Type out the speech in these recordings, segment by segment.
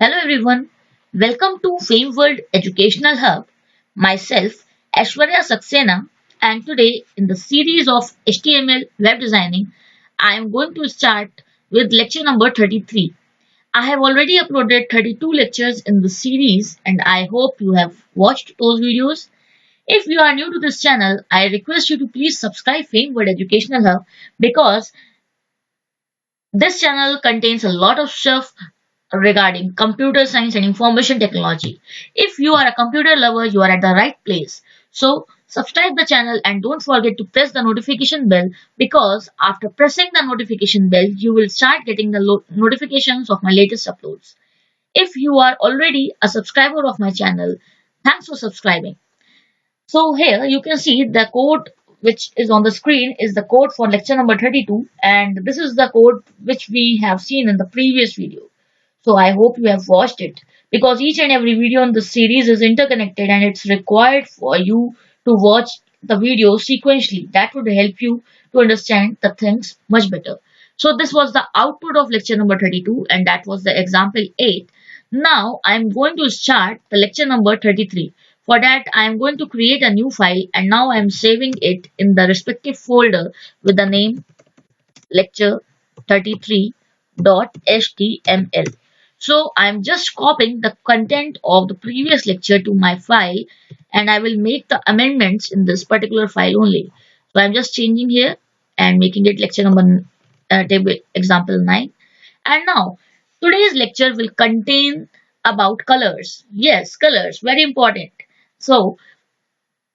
Hello everyone, welcome to Fame World Educational Hub. Myself, Aishwarya Saxena, and today in the series of HTML web designing, I am going to start with lecture number 33. I have already uploaded 32 lectures in the series and I hope you have watched those videos. If you are new to this channel, I request you to please subscribe Fame World Educational Hub because this channel contains a lot of stuff regarding computer science and information technology. If you are a computer lover, you are at the right place. So, subscribe the channel and don't forget to press the notification bell because after pressing the notification bell, you will start getting the notifications of my latest uploads. If you are already a subscriber of my channel, thanks for subscribing. So here you can see the code which is on the screen is the code for lecture number 32 and this is the code which we have seen in the previous video. So I hope you have watched it because each and every video in this series is interconnected and it's required for you to watch the video sequentially. That would help you to understand the things much better. So this was the output of lecture number 32 and that was the example 8. Now I'm going to start the lecture number 33. For that I am going to create a new file and now I am saving it in the respective folder with the name lecture 33.html. So I'm just copying the content of the previous lecture to my file and I will make the amendments in this particular file only. So I'm just changing here and making it lecture number table example 9. And now today's lecture will contain about colors. Yes, colors, very important. So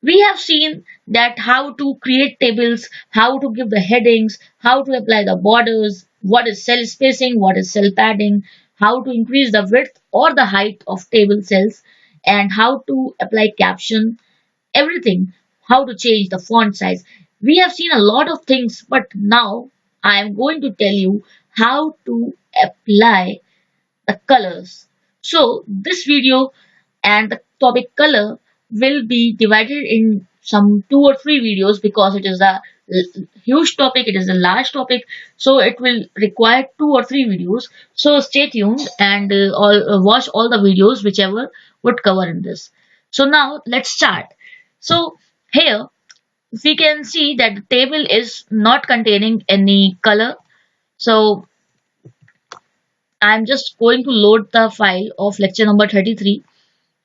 we have seen that how to create tables, how to give the headings, how to apply the borders, what is cell spacing, what is cell padding, how to increase the width or the height of table cells, and how to apply caption, everything, how to change the font size. We have seen a lot of things, but now I am going to tell you how to apply the colors. So this video and the topic color will be divided in some 2 or 3 videos because it is a huge topic, it is a large topic, so it will require 2 or 3 videos. So stay tuned and watch all the videos whichever would cover in this. So now let's start. So here we can see that the table is not containing any color. So I'm just going to load the file of lecture number 33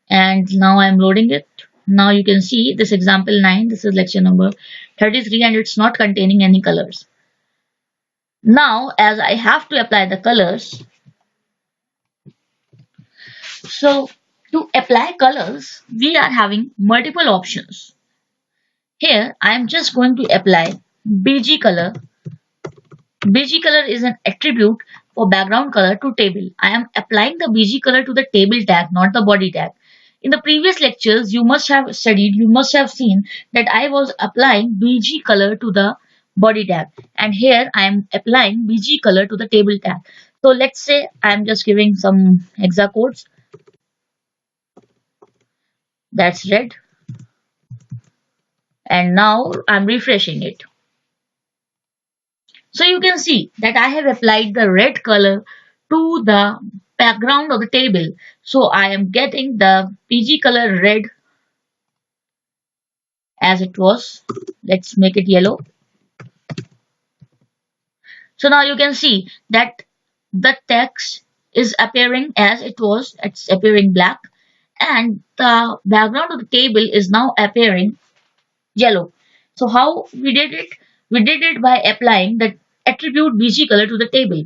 and now I'm loading it. Now you can see this example 9, this is lecture number 33 and it's not containing any colors. Now as I have to apply the colors, so to apply colors we are having multiple options. Here I am just going to apply BG color. BG color is an attribute for background color to table. I am applying the BG color to the table tag, not the body tag. In the previous lectures, you must have studied, you must have seen that I was applying BG color to the body tag. And here I am applying BG color to the table tag. So let's say I am just giving some hexa codes. That's red. And now I'm refreshing it. So you can see that I have applied the red color to the background of the table. So I am getting the PG color red as it was. Let's make it yellow. So now you can see that the text is appearing as it was. It's appearing black and the background of the table is now appearing yellow. So how we did it? We did it by applying the attribute BG color to the table.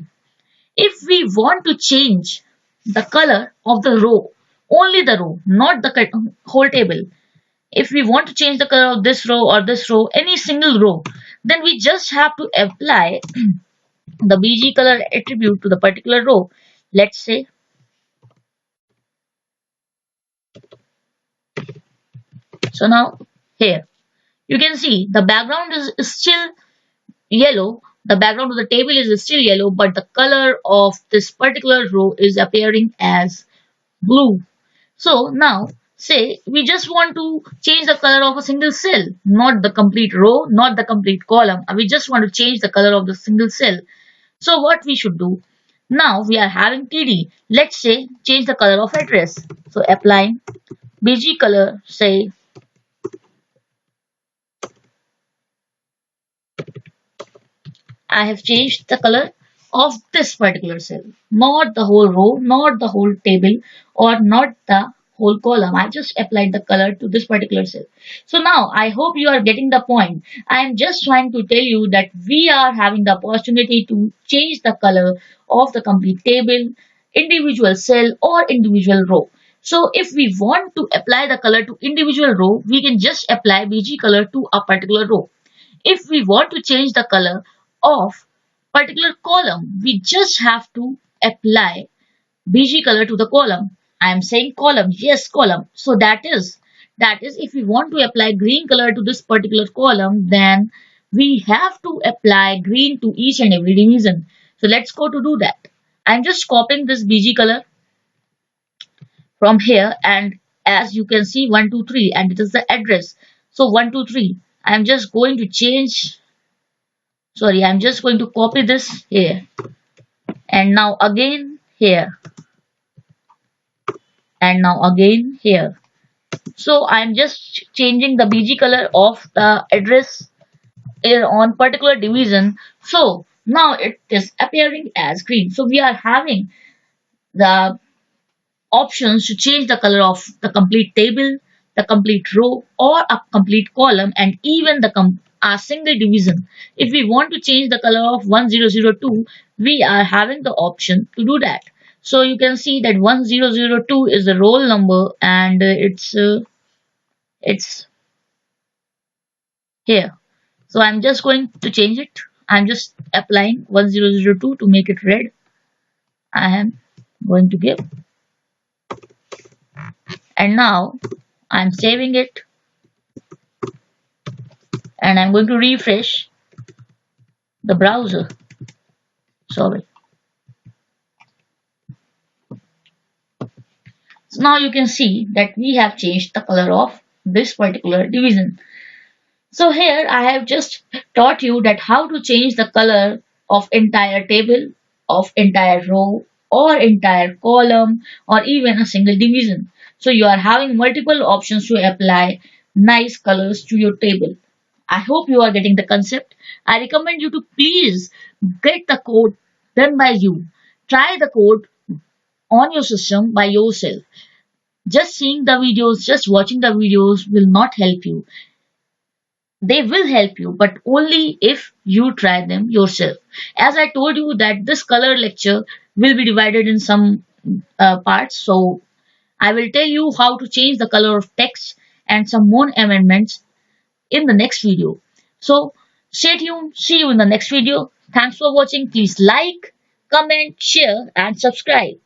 If we want to change the color of the row, only the row, not the whole table. If we want to change the color of this row or this row, any single row, then we just have to apply the BG color attribute to the particular row. Let's say so now here you can see the background is still yellow. The background of the table is still yellow, but the color of this particular row is appearing as blue. So now say we just want to change the color of a single cell, not the complete row, not the complete column. We just want to change the color of the single cell. So what we should do? Now we are having TD. Let's say change the color of address. So applying BG color, say I have changed the color of this particular cell, not the whole row, not the whole table, or not the whole column. I just applied the color to this particular cell. So now I hope you are getting the point. I am just trying to tell you that we are having the opportunity to change the color of the complete table, individual cell, or individual row. So if we want to apply the color to individual row, we can just apply BG color to a particular row. If we want to change the color of particular column, we just have to apply BG color to the column. I am saying column, yes, column. So that is if we want to apply green color to this particular column, then we have to apply green to each and every division. So let's go to do that. I'm just copying this BG color from here, and as you can see 123, and it is the address. So 123, I'm just going to change, sorry, I'm just going to copy this here, and now again here, and now again here. So I'm just changing the BG color of the address here on particular division. So now it is appearing as green. So we are having the options to change the color of the complete table, the complete row, or a complete column, and even a single division. If we want to change the color of 1002, we are having the option to do that. So you can see that 1002 is the roll number, and it's here. So I'm just going to change it. I'm just applying 1002 to make it red. I am going to give, and now I'm saving it, and I'm going to refresh the browser. Sorry. So now you can see that we have changed the color of this particular division. So here I have just taught you that how to change the color of entire table, of entire row, or entire column, or even a single division. So you are having multiple options to apply nice colors to your table. I hope you are getting the concept. I recommend you to please get the code done by you. Try the code on your system by yourself. Just seeing the videos, just watching the videos will not help you. They will help you, but only if you try them yourself. As I told you that this color lecture will be divided in some parts, so I will tell you how to change the color of text and some more amendments in the next video. So stay tuned. See you in the next video. Thanks for watching. Please like, comment, share, and subscribe.